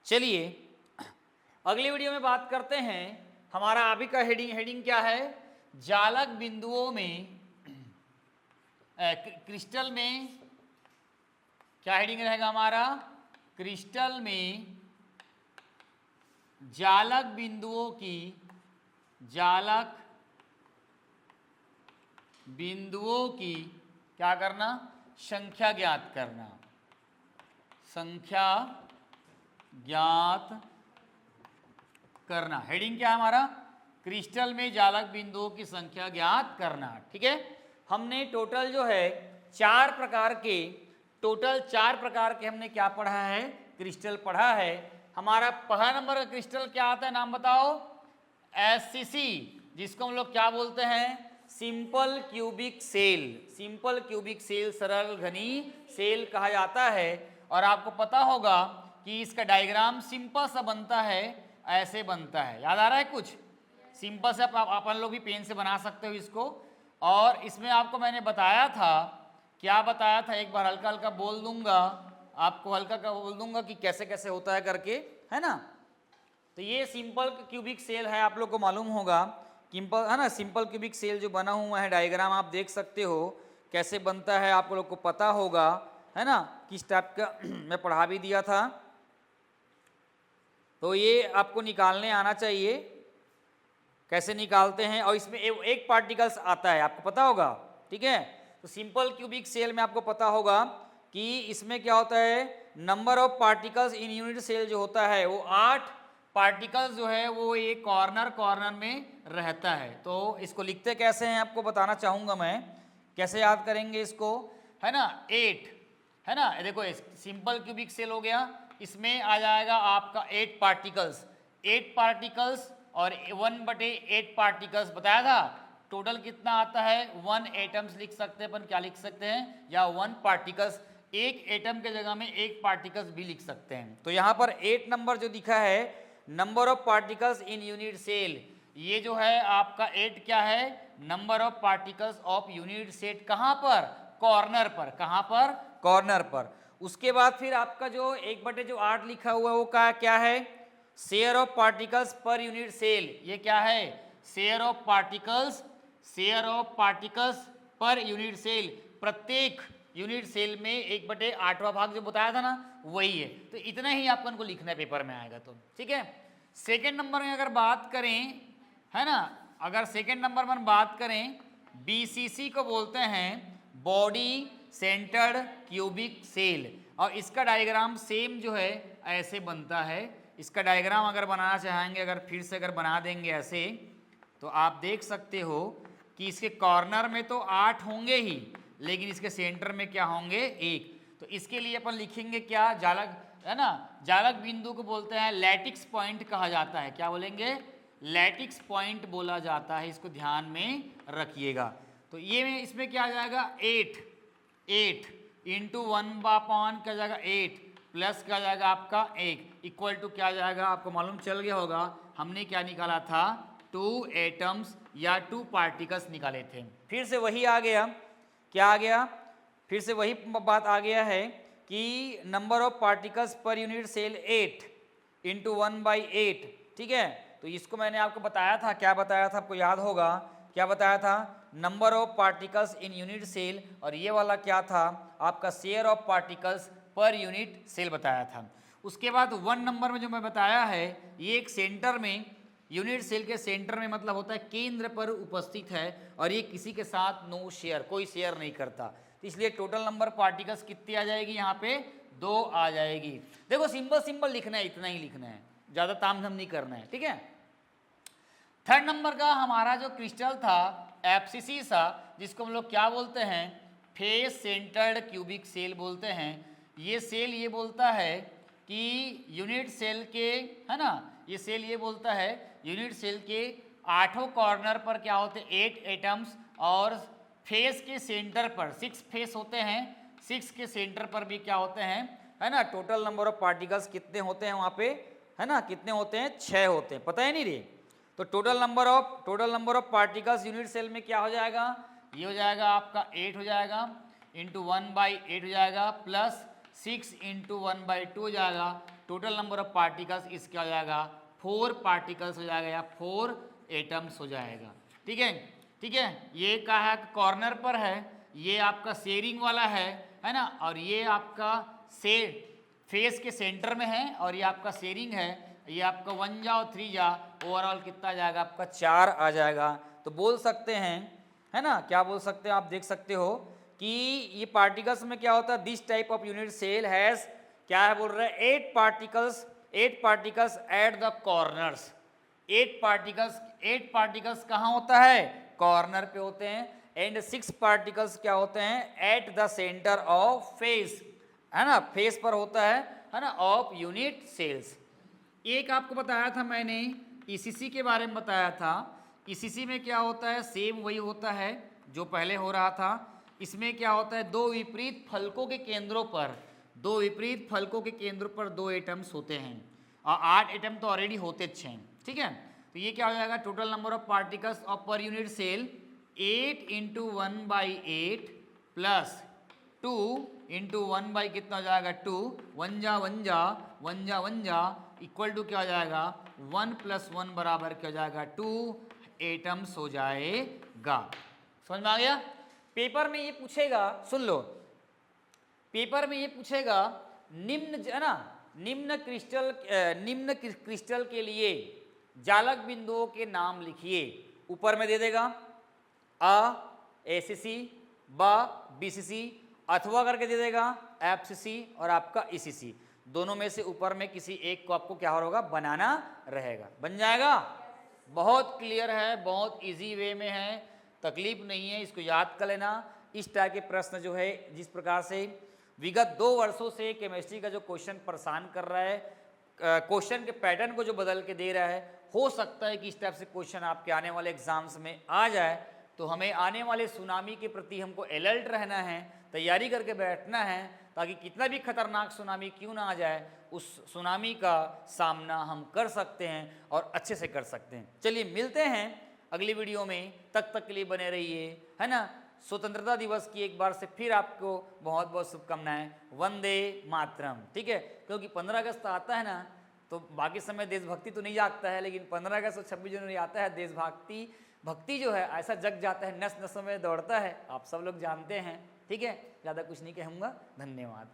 चलिए अगली वीडियो में बात करते हैं। हमारा अभी का हेडिंग क्या है? जालक बिंदुओं में क्रिस्टल में क्या हेडिंग रहेगा हमारा? क्रिस्टल में जालक बिंदुओं की क्या करना? संख्या ज्ञात करना। संख्या ज्ञात करना। हेडिंग क्या है हमारा? क्रिस्टल में जालक बिंदुओं की संख्या ज्ञात करना। ठीक है, हमने टोटल जो है चार प्रकार के हमने क्या पढ़ा है? क्रिस्टल पढ़ा है। हमारा पहला नंबर का क्रिस्टल क्या आता है? नाम बताओ। एससीसी, जिसको हम लोग क्या बोलते हैं? Simple cubic cell. Simple cubic cell, सरल घनी सेल कहा जाता है। और आपको पता होगा कि इसका डायग्राम सिंपल सा बनता है, ऐसे बनता है। याद आ रहा है कुछ? सिंपल से आप अपन लोग भी पेन से बना सकते हो इसको। और इसमें आपको मैंने बताया था, क्या बताया था? एक बार हल्का हल्का बोल दूंगा आपको, हल्का का बोल दूंगा कि कैसे कैसे होता है करके, है ना। तो ये सिंपल क्यूबिक सेल है, आप लोग को मालूम होगा सिंपल, है ना। सिंपल क्यूबिक सेल जो बना हुआ है, डायग्राम आप देख सकते हो कैसे बनता है, आप लोग को पता होगा, है ना, किस टाइप का मैं पढ़ा भी दिया था। तो ये आपको निकालने आना चाहिए, कैसे निकालते हैं। और इसमें एक पार्टिकल्स आता है, आपको पता होगा। ठीक है, तो सिंपल क्यूबिक सेल में आपको पता होगा कि इसमें क्या होता है? Number of particles in unit cell जो होता है वो 8 पार्टिकल्स जो है वो एक कॉर्नर में रहता है। तो इसको लिखते कैसे हैं आपको बताना चाहूँगा मैं, कैसे याद करेंगे इसको, है ना। 8, है ना। देखो सिंपल क्यूबिक सेल हो गया, इसमें आ जाएगा आपका 8 पार्टिकल्स और 1/8 पार्टिकल्स बताया था। टोटल कितना आता है? 1 एटम्स लिख सकते हैं अपन, क्या लिख सकते हैं? या 1 पार्टिकल्स, एक एटम के जगह में एक पार्टिकल्स भी लिख सकते हैं। तो यहाँ पर 8 नंबर जो दिखा है, number of particles in unit cell, ये जो है आपका 8 क्या है? Number of particles of unit set. कहाँ पर? कॉर्नर पर। कहाँ पर? कॉर्नर पर। उसके बाद फिर आपका जो 1/8 लिखा हुआ है वो क्या है? Share of particles per unit cell. ये क्या है? Share of particles per unit cell. प्रत्येक यूनिट सेल में 1/8वां भाग जो बताया था ना, वही है। तो इतना ही आपको इनको लिखना है, पेपर में आएगा तो। ठीक है, सेकेंड नंबर में अगर बात करें, है ना, अगर सेकेंड नंबर में बात करें, बीसीसी को बोलते हैं बॉडी सेंटर्ड क्यूबिक सेल। और इसका डायग्राम सेम जो है ऐसे बनता है। इसका डायग्राम अगर बनाना चाहेंगे, अगर फिर से अगर बना देंगे ऐसे, तो आप देख सकते हो कि इसके कॉर्नर में तो 8 होंगे ही, लेकिन इसके सेंटर में क्या होंगे? 1। तो इसके लिए अपन लिखेंगे क्या? जालक, है ना, जालक बिंदु को बोलते हैं लैटिक्स पॉइंट कहा जाता है। क्या बोलेंगे? लैटिक्स पॉइंट बोला जाता है। इसको ध्यान में रखिएगा। तो ये इसमें क्या आ जाएगा? 8 इंटू 1/, क्या जाएगा? 8 प्लस क्या जाएगा आपका? 1 इक्वल टू क्या जाएगा? आपको मालूम चल गया होगा, हमने क्या निकाला था? 2 एटम्स या 2 पार्टिकल्स निकाले थे। फिर से वही आ गया, क्या आ गया? फिर से वही बात आ गया है कि number of particles per unit cell 8 into 1/8। ठीक है, तो इसको मैंने आपको बताया था, क्या बताया था? आपको याद होगा क्या बताया था? Number of particles in unit cell. और ये वाला क्या था? आपका share of particles per unit cell बताया था। उसके बाद 1 नंबर में जो मैं बताया है, ये एक सेंटर में, यूनिट सेल के सेंटर में मतलब होता है केंद्र पर उपस्थित है, और ये किसी के साथ नो शेयर, कोई शेयर नहीं करता। तो इसलिए टोटल नंबर पार्टिकल्स कितनी आ जाएगी? यहाँ पे 2 आ जाएगी। देखो सिंपल लिखना है, इतना ही लिखना है, ज़्यादा तामझाम नहीं करना है। ठीक है, थर्ड नंबर का हमारा जो क्रिस्टल था एफसीसी सा, जिसको हम लोग क्या बोलते हैं? फेस सेंटर्ड क्यूबिक सेल बोलते हैं। ये सेल ये बोलता है कि यूनिट सेल के, है ना, ये सेल ये बोलता है यूनिट सेल के 8 कॉर्नर पर क्या होते हैं? 8 एटम्स। और फेस के सेंटर पर 6 फेस होते हैं, 6 के सेंटर पर भी क्या होते हैं? है ना, टोटल नंबर ऑफ पार्टिकल्स कितने होते हैं वहाँ पे? है ना, कितने होते हैं? 6 होते हैं। पता है नहीं रे? तो total number of particles unit cell में क्या हो जाएगा? ये हो जाएगा आपका 8 हो जाएगा, इंटू 1/8 हो जाएगा, प्लस 6 इंटू 1/2 हो जाएगा, टोटल नंबर ऑफ पार्टिकल्स इसका हो जाएगा 4 पार्टिकल्स हो जाएगा या 4 एटम्स हो जाएगा। ठीक है, ठीक है। ये का है कॉर्नर पर है, ये आपका शेयरिंग वाला है ना, और ये आपका फेस के सेंटर में है, और ये आपका शेयरिंग है। ये आपका 1 जा और 3 जा, ओवरऑल कितना जाएगा आपका 4 आ जाएगा। तो बोल सकते हैं, है ना, क्या बोल सकते हैं आप देख सकते हो कि ये पार्टिकल्स में क्या होता है, this type of unit cell has, क्या है बोल रहे हैं, 8 particles at the corners. 8 particles कहाँ होता है, कॉर्नर पे होते हैं। एंड 6 पार्टिकल्स क्या होते हैं, at the centre of face, है ना, फेस पर होता है ना, ऑफ यूनिट सेल्स। एक आपको बताया था मैंने ईसीसी के बारे में बताया था। ईसीसी में क्या होता है, सेम वही होता है जो पहले हो रहा था। इसमें क्या होता है, दो विपरीत फलकों के केंद्रों पर 2 एटम्स होते हैं, और 8 एटम तो ऑलरेडी होते हैं। ठीक है, तो ये क्या हो जाएगा, total number of particles of per unit cell 8 × 1/8 plus 2 × 1 कितना हो जाएगा 2, 1 जा 1 जा 1 जा 1 जा इक्वल टू क्या हो जाएगा 1 + 1 बराबर क्या हो जाएगा 2 एटम्स हो जाएगा। समझ में आ गया। पेपर में ये पूछेगा, सुन लो, पेपर में ये पूछेगा निम्न, है ना, निम्न क्रिस्टल के लिए जालक बिंदुओं के नाम लिखिए। ऊपर में दे देगा ACC, BCC, अथवा करके दे देगा FCC और आपका ECC। दोनों में से ऊपर में किसी एक को आपको क्या होगा, बनाना रहेगा। बन जाएगा। बहुत क्लियर है, बहुत इजी वे में है, तकलीफ नहीं है, इसको याद कर लेना। इस टाइप के प्रश्न जो है, जिस प्रकार से विगत 2 वर्षों से केमिस्ट्री का जो क्वेश्चन परेशान कर रहा है, क्वेश्चन के पैटर्न को जो बदल के दे रहा है, हो सकता है कि इस टाइप से क्वेश्चन आपके आने वाले एग्जाम्स में आ जाए। तो हमें आने वाले सुनामी के प्रति हमको अलर्ट रहना है, तैयारी करके बैठना है, ताकि कितना भी खतरनाक सुनामी क्यों ना आ जाए, उस सुनामी का सामना हम कर सकते हैं और अच्छे से कर सकते हैं। चलिए मिलते हैं अगली वीडियो में, तब तक के लिए बने रहिए, है ना। स्वतंत्रता दिवस की एक बार से फिर आपको बहुत बहुत शुभकामनाएं। वंदे मातरम। ठीक है, क्योंकि 15 अगस्त आता है ना, तो बाकी समय देशभक्ति तो नहीं जागता है, लेकिन 15 अगस्त और 26 जनवरी आता है, देशभक्ति जो है ऐसा जग जाता है, नस नसों में दौड़ता है, आप सब लोग जानते हैं। ठीक है, ज़्यादा कुछ नहीं कहूँगा, धन्यवाद।